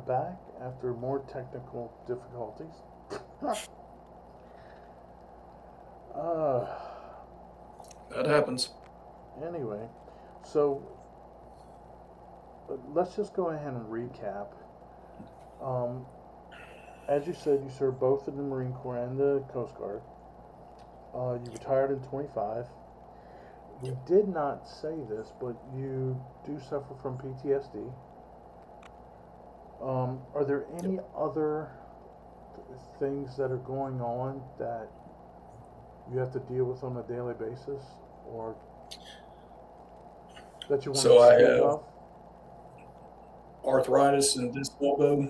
back after more technical difficulties. uh, That happens. anyway, so let's just go ahead and recap. Um, as you said, you served both in the Marine Corps and the Coast Guard. You retired in 25. We Yep. did not say this, but you do suffer from PTSD. Are there Yep. any other things that are going on that you have to deal with on a daily basis, or that you want So to I speak have of? arthritis in this elbow.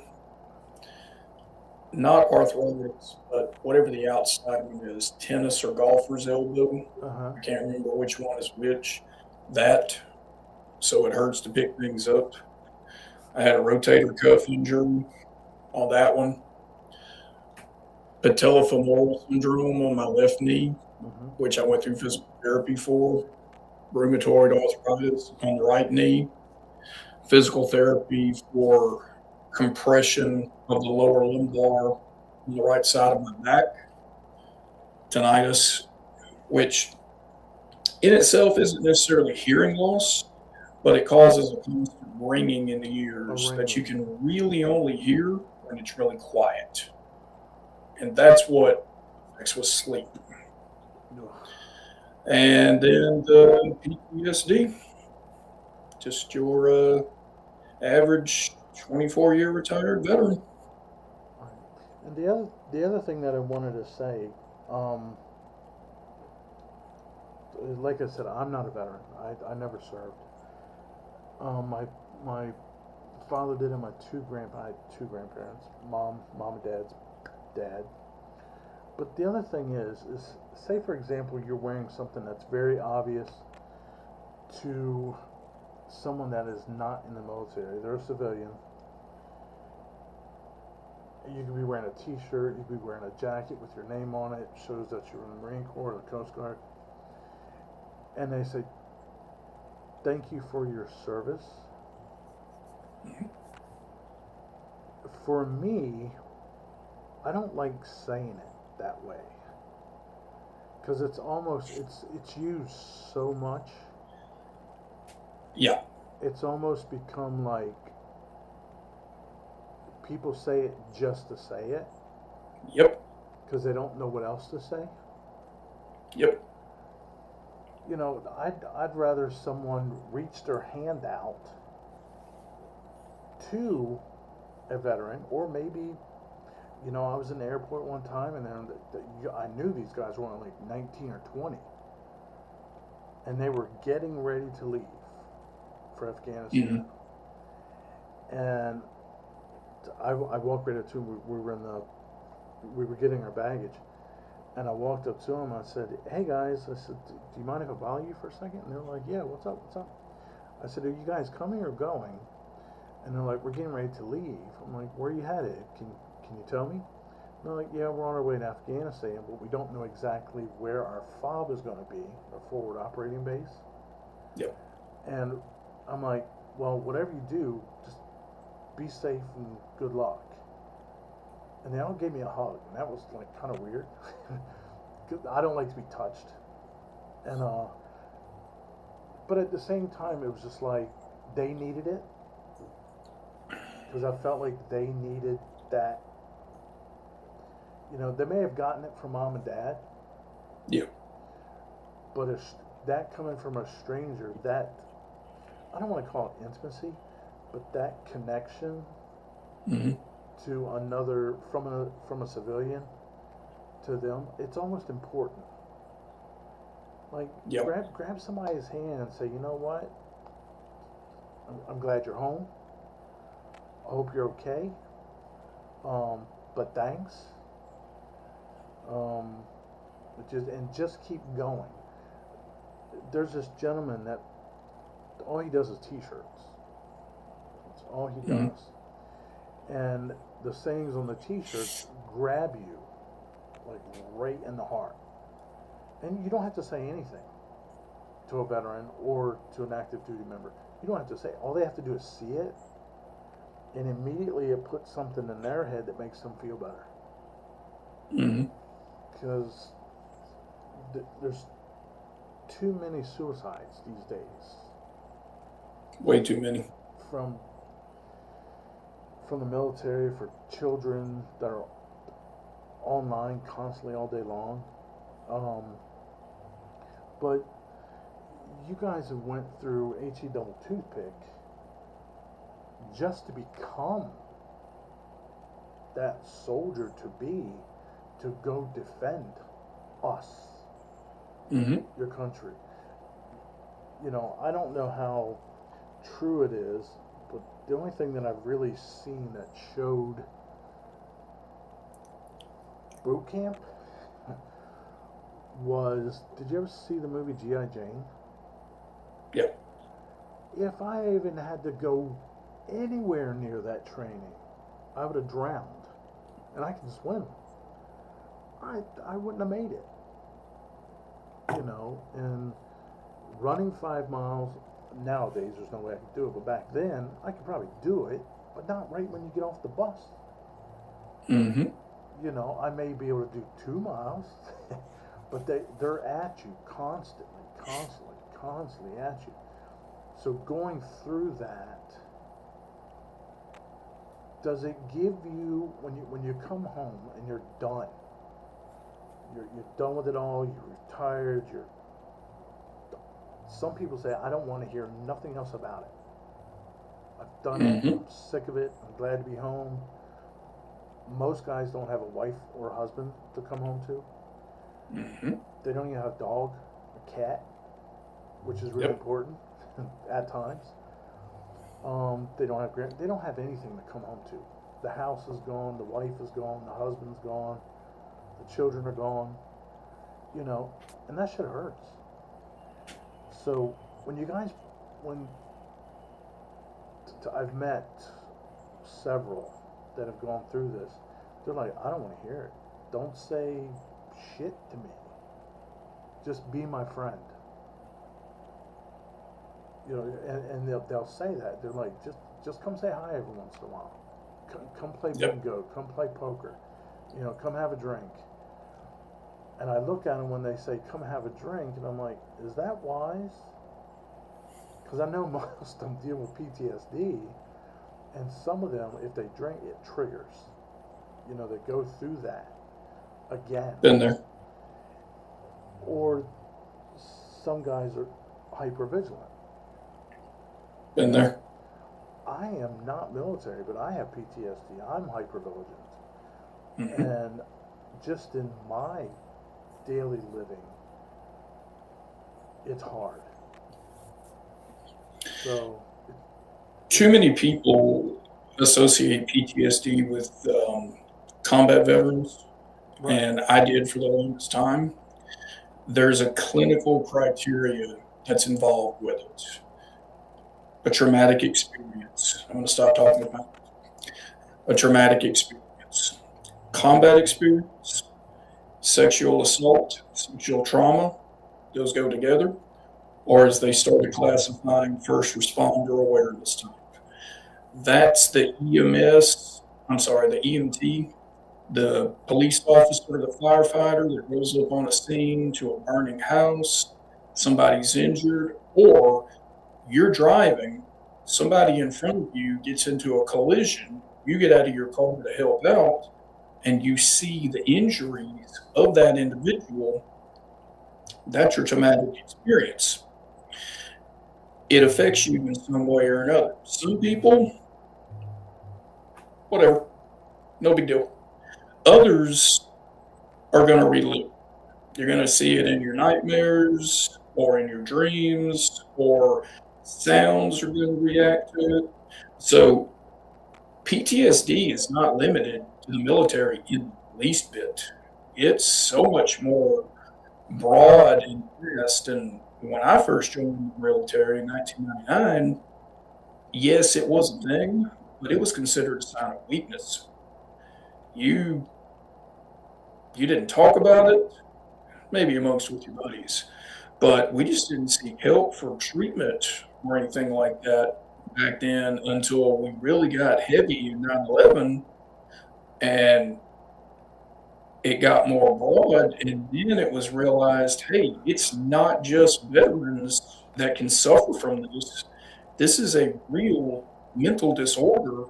Not arthritis, but whatever the outside one is, tennis or golfer's elbow. Uh huh. I can't remember which one is which. That, so it hurts to pick things up. I had a rotator cuff injury on that one. Patellofemoral syndrome on my left knee, Mm-hmm. which I went through physical therapy for. Rheumatoid arthritis on the right knee. Physical therapy for compression of the lower lumbar on the right side of my back. Tinnitus, which in itself isn't necessarily hearing loss, but it causes a constant ringing in the A ears that you ringing. can really only hear when it's really quiet. And that's what affects with sleep. Ugh. And then the PTSD, just your average 24-year retired veteran. And the other thing that I wanted to say, um, like I said, I'm not a veteran. I never served. My father did, and my I had two grandparents, mom and dad's dad. But the other thing is say for example you're wearing something that's very obvious to someone that is not in the military. They're a civilian. You could be wearing a T-shirt. You could be wearing a jacket with your name on it. Shows that you're in the Marine Corps or the Coast Guard. And they say, "Thank you for your service." For me, I don't like saying it that way because it's used so much. Yeah. It's almost become like people say it just to say it Yep. because they don't know what else to say. Yep. I'd rather someone reach their hand out to a veteran, or maybe, I was in the airport one time, and then I knew these guys were only like 19 or 20, and they were getting ready to leave for Afghanistan, Hmm. and I walked right up to them. We were getting our baggage, and I walked up to them. I said, "Hey guys," I said, "Do you mind if I bother you for a second?" And they're like, "Yeah, what's up? What's up?" I said, "Are you guys coming or going?" And they're like, "We're getting ready to leave." I'm like, "Where are you headed? Can you tell me?" And they're like, "Yeah, we're on our way to Afghanistan, but we don't know exactly where our FOB is going to be, our forward operating base." Yep. And I'm like, "Well, whatever you do, just be safe and good luck." And they all gave me a hug, and that was like kind of weird. 'Cause I don't like to be touched, and but at the same time, it was just like they needed it because I felt like they needed that. They may have gotten it from mom and dad, Yep. but that coming from a stranger, that I don't want to call it intimacy, but that connection Hmm. to another from a civilian to them, it's almost important. Like Yep. grab somebody's hand and say, "You know what? I'm glad you're home. I hope you're okay. But thanks." Um, just keep going. There's this gentleman that all he does is T-shirts. That's all he Hmm. does. And the sayings on the T-shirts grab you like right in the heart. And you don't have to say anything to a veteran or to an active duty member. You don't have to say. All they have to do is see it, and immediately it puts something in their head that makes them feel better. Hmm. Because there's too many suicides these days Way too many. from the military, for children that are online constantly all day long. Um, but you guys have went through HE double toothpick just to become that soldier to go defend us, Hmm. your country. I don't know how true it is, but the only thing that I've really seen that showed boot camp was, did you ever see the movie G.I. Jane? Yeah. If I even had to go anywhere near that training, I would have drowned. And I can swim. I wouldn't have made it. And running 5 miles, nowadays there's no way I could do it, but back then I could probably do it, but not right when you get off the bus. Hmm. I may be able to do 2 miles, but they're at you constantly, constantly at you. So going through that, does it give you, when you come home and you're done, you're done with it all, you're retired, some people say, I don't want to hear nothing else about it. I've done it, Hmm. I'm sick of it, I'm glad to be home. Most guys don't have a wife or a husband to come home to. Hmm. They don't even have a dog, a cat, which is really Yep. important at times. They don't have they don't have anything to come home to. The house is gone, the wife is gone, the husband's gone, the children are gone. And that shit hurts. So when you guys, when I've met several that have gone through this, they're like, I don't want to hear it. Don't say shit to me. Just be my friend. And they'll say that. They're like, just come say hi every once in a while. Come play Yep. bingo. Come play poker. Come have a drink. And I look at them when they say, come have a drink, and I'm like, is that wise? Because I know most of them deal with PTSD, and some of them, if they drink, it triggers. They go through that again. Been there. Or some guys are hyper vigilant. Been there. I am not military, but I have PTSD. I'm hyper vigilant. Hmm. And just in my daily living, it's hard. So, Too many people associate PTSD with combat veterans, right, and I did for the longest time. There's a clinical criteria that's involved with it. A traumatic experience. I'm going to stop talking about a traumatic experience. Combat experience, sexual assault, sexual trauma, those go together. Or as they started classifying, first responder awareness type. That's the the EMT, the police officer, the firefighter that goes up on a scene to a burning house, somebody's injured, or you're driving, somebody in front of you gets into a collision, you get out of your car to help out, and you see the injuries of that individual. That's your traumatic experience. It affects you in some way or another. Some people, whatever, no big deal. Others are going to relive. You're going to see it in your nightmares or in your dreams, or sounds are going to react to it. So PTSD is not limited to the military in the least bit. It's so much more broad and vast. And when I first joined the military in 1999, yes, it was a thing, but it was considered a sign of weakness. You you didn't talk about it, maybe amongst with your buddies, but we just didn't seek help for treatment or anything like that back then until we really got heavy in 9/11, and it got more broad, and then it was realized, hey, it's not just veterans that can suffer from this. This is a real mental disorder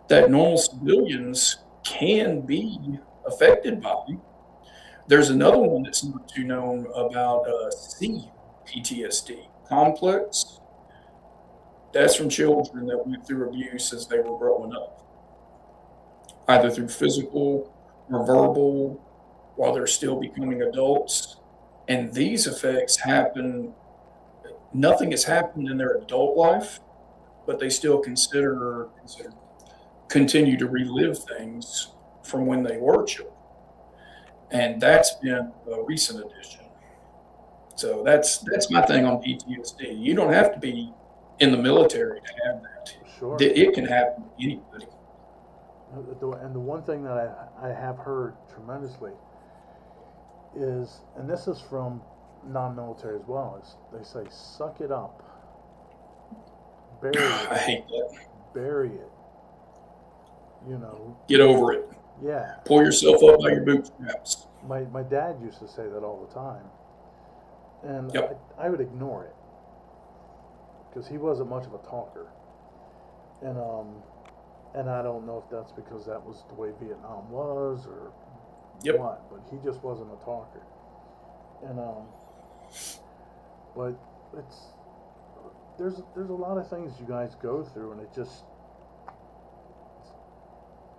that normal civilians can be affected by. There's another one that's not too known about CPTSD, complex. That's from children that went through abuse as they were growing up, either through physical or verbal while they're still becoming adults. And these effects happen, nothing has happened in their adult life, but they still continue to relive things from when they were children. And that's been a recent addition. So that's my thing on PTSD. You don't have to be in the military to have that. Sure. It can happen to anybody. And the one thing that I have heard tremendously is, and this is from non-military as well, is they say, suck it up, bury I it, hate that. bury it, you know. Get over it. Yeah. Pull yourself up by your bootstraps. My dad used to say that all the time, and Yep. I would ignore it because he wasn't much of a talker, and I don't know if that's because that was the way Vietnam was or Yep. what, but he just wasn't a talker, and but there's a lot of things you guys go through, and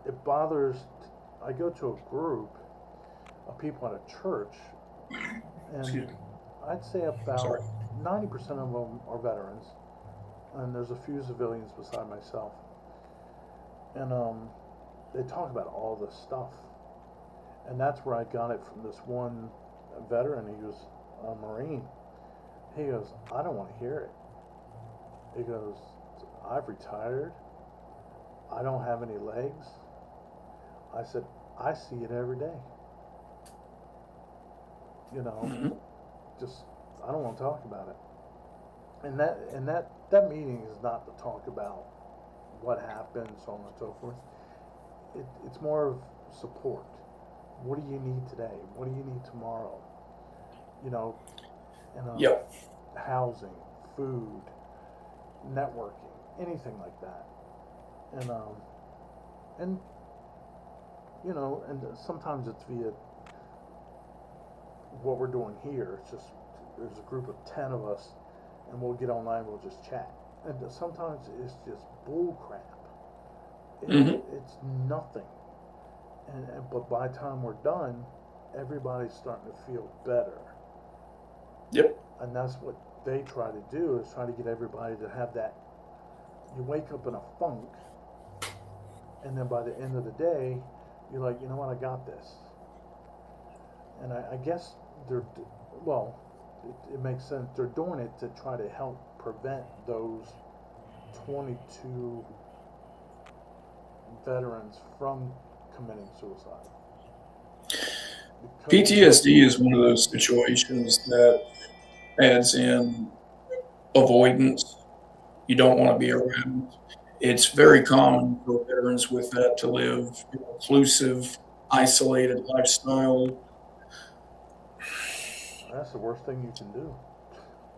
it bothers. I go to a group of people at a church, Excuse and me. I'd say about Sorry. 90% of them are veterans, and there's a few civilians beside myself. And they talk about all this stuff, and that's where I got it from this one veteran. He was a Marine. He goes, I don't want to hear it. He goes, I've retired. I don't have any legs. I said, I see it every day. You know, Mhm. just I don't want to talk about it. And that meeting is not to talk about what happened, so on and so forth. It's more of support. What do you need today? What do you need tomorrow? You know, and Yep. housing, food, networking, anything like that. And you know, and sometimes it's via what we're doing here. It's just there's a group of 10 of us, and we'll get online. We'll just chat. And sometimes it's just bull crap. Mhm. It's nothing. But by the time we're done, everybody's starting to feel better. Yep. And that's what they try to do, is try to get everybody to have that. You wake up in a funk, and then by the end of the day, you're like, you know what, I got this. And I guess it makes sense. They're doing it to try to help prevent those 22 veterans from committing suicide. Because PTSD is one of those situations that adds in avoidance. You don't want to be around. It's very common for veterans with that to live a reclusive, isolated lifestyle. that's the worst thing you can do.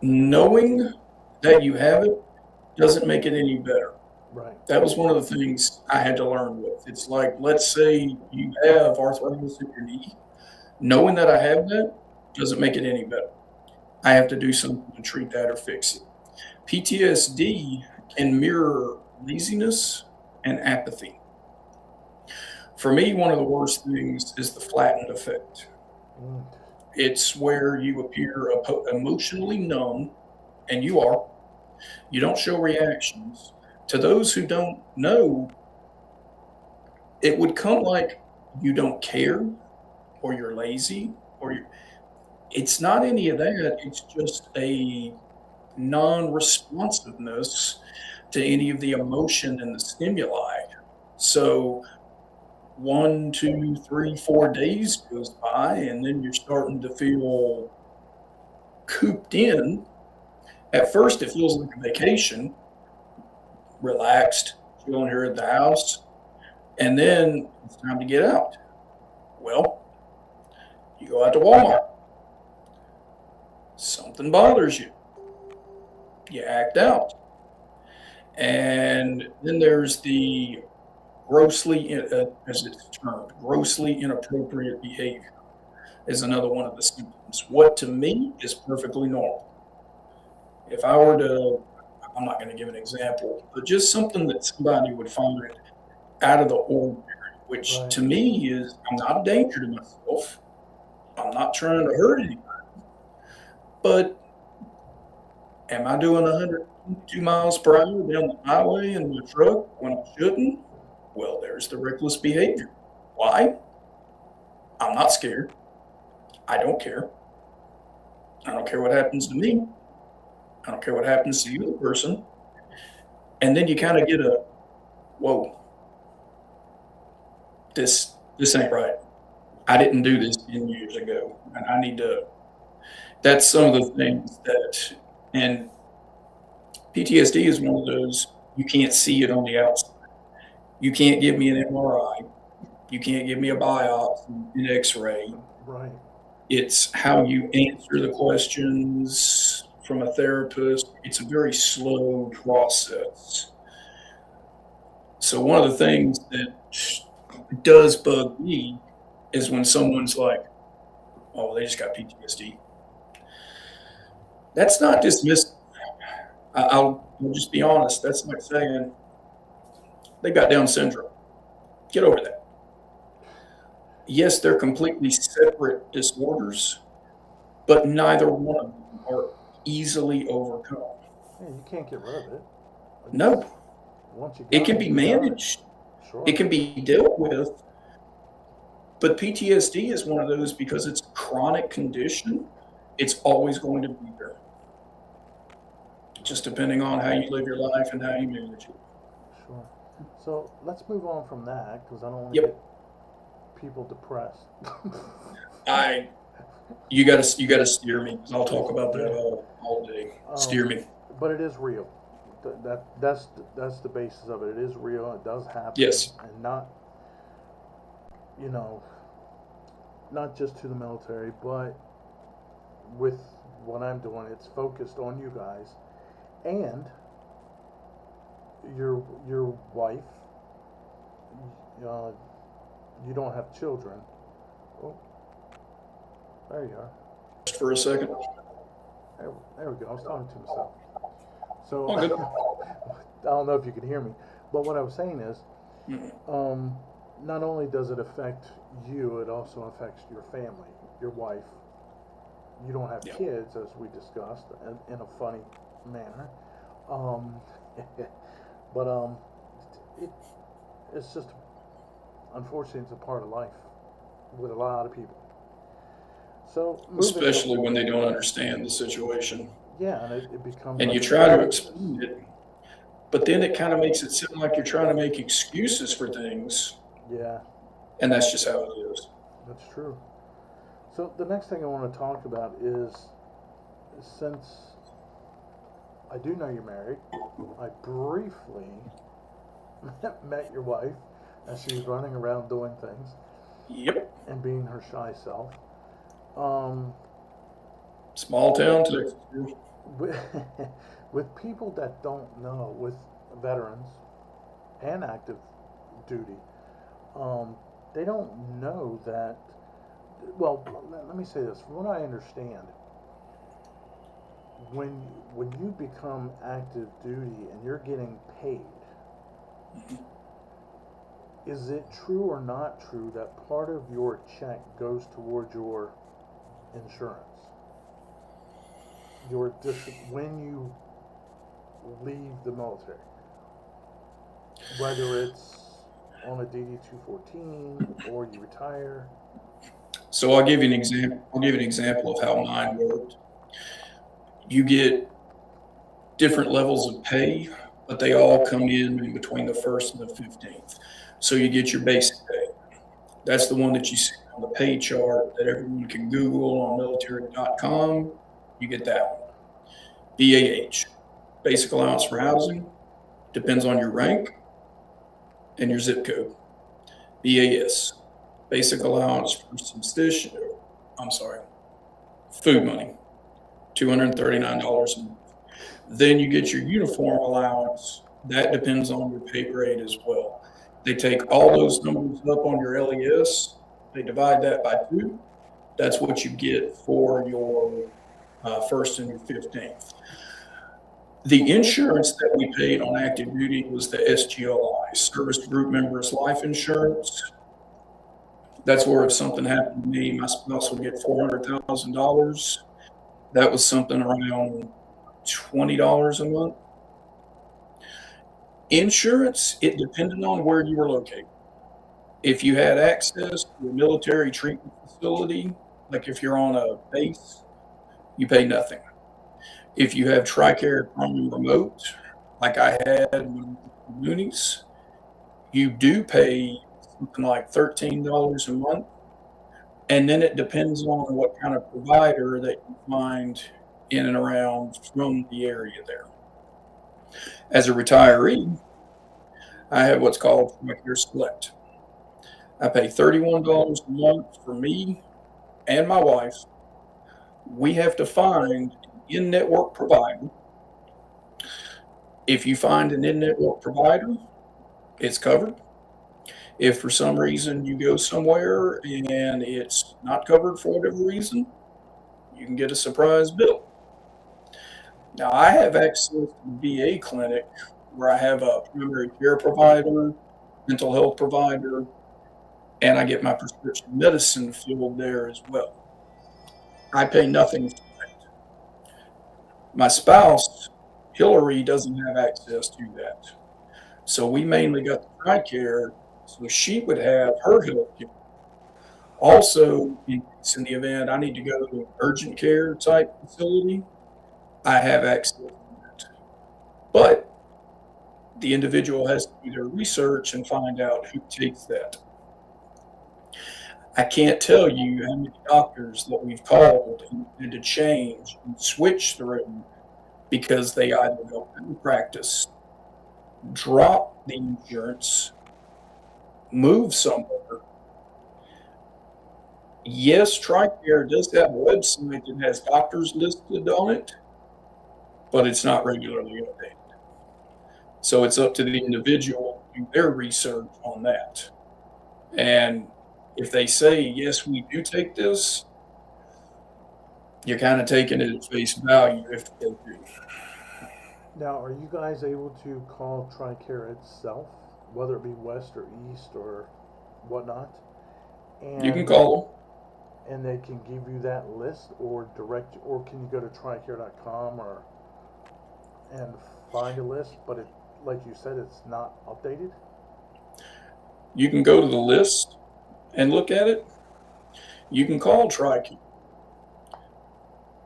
Knowing that you have it doesn't make it any better. Right. That was one of the things I had to learn with. It's like, let's say you have arthritis in your knee. Knowing that I have that doesn't make it any better. I have to do something to treat that or fix it. PTSD can mirror laziness and apathy. For me, one of the worst things is the flattened effect. Mm. It's where you appear emotionally numb, and you are. You don't show reactions. To those who don't know, it would come like you don't care, or you're lazy, or it's not any of that. It's just a non-responsiveness to any of the emotion and the stimuli. So 1, 2, 3, 4 days goes by, and then you're starting to feel cooped in. At first, it feels like a vacation. relaxed, chilling here at the house, and then it's time to get out. Well, you go out to Walmart, something bothers you, you act out. And then there's the as it's termed, grossly inappropriate behavior is another one of the symptoms. What to me is perfectly normal. If I were to, I'm not going to give an example, but just something that somebody would find out of the ordinary, which Right. to me is I'm not a danger to myself. I'm not trying to hurt anybody. But am I doing 102 miles per hour down the highway in my truck when I shouldn't? Well, there's the reckless behavior. Why? I'm not scared. I don't care. I don't care what happens to me. I don't care what happens to you, the person. And then you kind of get a, whoa, this ain't right. I didn't do this 10 years ago, and I need to. That's some of the things that, and PTSD is one of those you can't see it on the outside. You can't give me an MRI. You can't give me a biopsy, an X-ray. Right. It's how you answer the questions from a therapist. It's a very slow process. So one of the things that does bug me is when someone's like, "Oh, they just got PTSD." That's not dismissive. I'll just be honest. That's like saying they got Down syndrome. Get over that. Yes, they're completely separate disorders, but neither one of them are easily overcome. Yeah, you can't get rid of it. No, Once you it got can it, be you got it. managed, Sure. it can be dealt with, but PTSD is one of those because it's a chronic condition, it's always going to be there. Just depending on how you live your life and how you manage it. Sure. So let's move on from that because I don't want to Yep. get people depressed. I you gotta steer me. I'll talk about that all day. Steer Um, me. but it is real. That's the basis of it. It is real. It does happen. Yes. And not, you know, not just to the military, but with what I'm doing, it's focused on you guys and your wife. Uh, you don't have children. Oh, there you are. Just for a second. There we go. I was talking to myself. So All good. I don't know if you can hear me, but what I was saying is, Mm. not only does it affect you, it also affects your family, your wife. You don't have Yeah. kids, as we discussed, in a funny manner. Um, but it it's just unfortunately it's a part of life with a lot of people. So Especially when they don't understand the situation. yeah, and it becomes And like you a try to crisis. explain it, but then it kind of makes it sound like you're trying to make excuses for things, Yeah, and that's just how it is. that's true. So the next thing I want to talk about is since I do know you're married, I briefly met your wife as she was running around doing things Yep. and being her shy self. Um, Small town Texas. with, with people that don't know, with veterans and active duty, they don't know that. Well, let me say this. From what I understand, when when you become active duty and you're getting paid, is it true or not true that part of your check goes towards your insurance? When you leave the military, whether it's on a DD 214 or you retire. So I'll give you an example. I'll give you an example of how mine worked. You get different levels of pay, but they all come in between the 1st and the 15th. So you get your basic pay. That's the one that you see on the pay chart that everyone can Google on military.com. You get that one. BAH, basic allowance for housing, Depends on your rank and your zip code. BAS, basic allowance for subsistence. I'm sorry, food money, $239 a month. Then you get your uniform allowance. That depends on your pay grade as well. They take all those numbers up on your LES. They divide that by 2. That's what you get for your first and your 15th. The insurance that we paid on active duty was the SGLI, Service Group Members Life Insurance. That's where if something happened to me, my spouse would get $400,000. That was something around $20 a month. Insurance, it depended on where you were located. If you had access to a military treatment facility, like if you're on a base, you pay nothing. If you have TRICARE Prime Remote, like I had with Moonies, you do pay something like $13 a month. And then it depends on what kind of provider that you find in and around from the area there. As a retiree, I have what's called TRICARE Select. I pay $31 a month for me and my wife. We have to find an in-network provider. If you find an in-network provider, it's covered. If for some reason you go somewhere and it's not covered for whatever reason, you can get a surprise bill. Now, I have access to the VA clinic where I have a primary care provider, mental health provider, and I get my prescription medicine filled there as well. I pay nothing for that. My spouse, Hillary, doesn't have access to that. So we mainly got the TRICARE, so she would have her health care. Also, in the event I need to go to an urgent care type facility, I have access to that. But the individual has to do their research and find out who takes that. I can't tell you how many doctors that we've called and had to change and switch through because they either go into practice, drop the insurance, move somewhere. Yes, TRICARE does have a website that has doctors listed on it, but it's not regularly updated. So it's up to the individual to do their research on that. And if they say, yes, we do take this, you're kind of taking it at face value if they do. Now, are you guys able to call TRICARE itself, whether it be west or east or whatnot? And, You can call and they can give you that list, or direct, or can you go to TRICARE.com or and find a list? But it, like you said, it's not updated. them. You can go to the list and look at it. You can call TRICARE,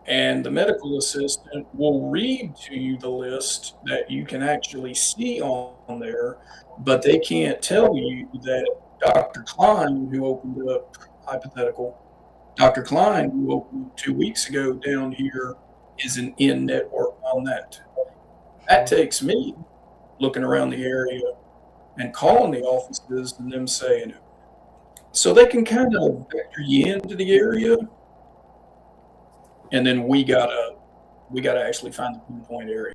and the medical assistant will read to you the list that you can actually see on there, but they can't tell you that Dr. Klein, who opened up, hypothetical, Dr. Klein, who opened 2 weeks ago down here, is an in-network on that. That takes me looking around the area and calling the offices and them saying it. So they can kind of vector you into the area, and then we gotta actually find the pinpoint area.